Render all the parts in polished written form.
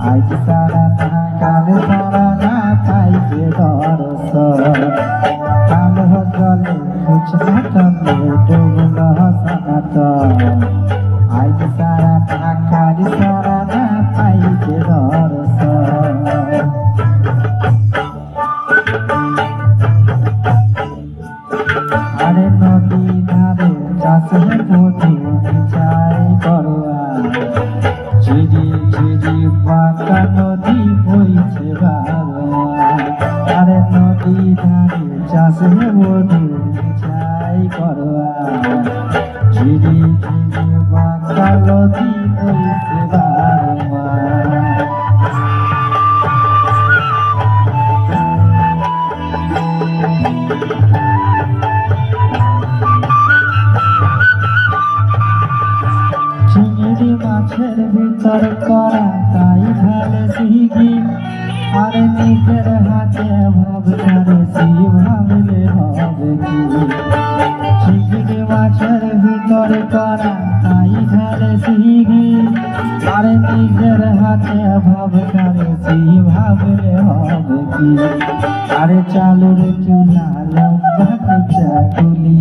আজ সারা না কাল সারা না পাইছে দর্শন কালো জলে খুচরা তলে ডুবল সনাতন আজ সারা না কাল সারা না পাইছে দর্শন আরে নদী ধারে চাষে পথে চাই করোয়া ঝিঝি ঝিঝি পাকা নদী বইছে বাবা আরে নদী ধারে চাষে বধু চাই করোয়া ঝিঝি ঝিঝি পাকা নদী বইছে বাবা চিংড়ি মাছের ভিতর করা তাই ঢালে সিগি আর নিজের হাতে ভাবনারে সি ভাবলে হবে কি চিংড়ি মাছের ভিতর করা তাই ঢালে সিগি আর নিজের হাতে ভাবনারে সি ভাবলে হবে কি আরে চালুর চুলা লম্বা কুচা তুলি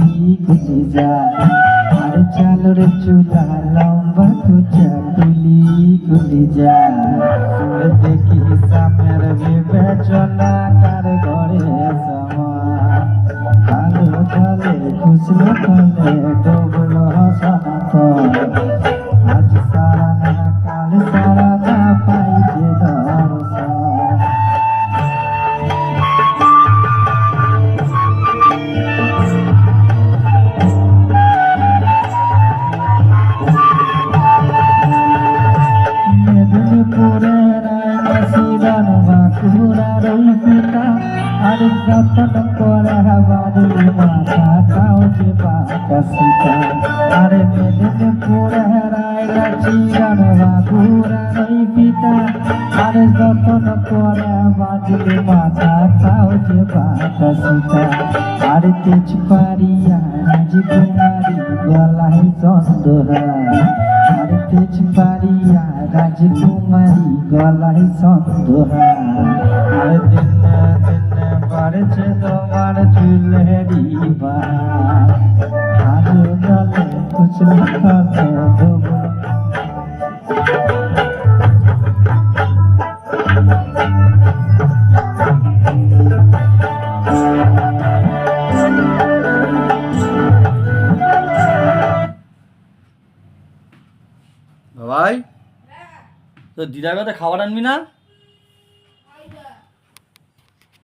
কুচি যায় আরে চালুর চুলা লম্বা কুচা তুলি কুলি যায় দেখি সামের বিবেচনা কার ঘরে সমান আলো জলে খুশলো তলে ডুবলো সনাতন আজ সারা না কাল সারা না পাইছে দর্শন আর যতন করে বাড়ি মাথা কাউকে পাকা আরে মেদিনীপুরে রায়রা চিরন বাঁকুড়া রই পিতা আরে যতন করে বাজলি মাথা কাউকে পাকা আরে তেজ পারিয়া রাজকুমারী গলায় চন্দরা আরে তেজ পারিয়া রাজকুমারী গলায় চন্দরা আরে দিন বাড়ছে তোমার চুলেরি আজো জলে খুচরো তলে ডুবো ভাই তো দিদার কথা খাবার আনবি না?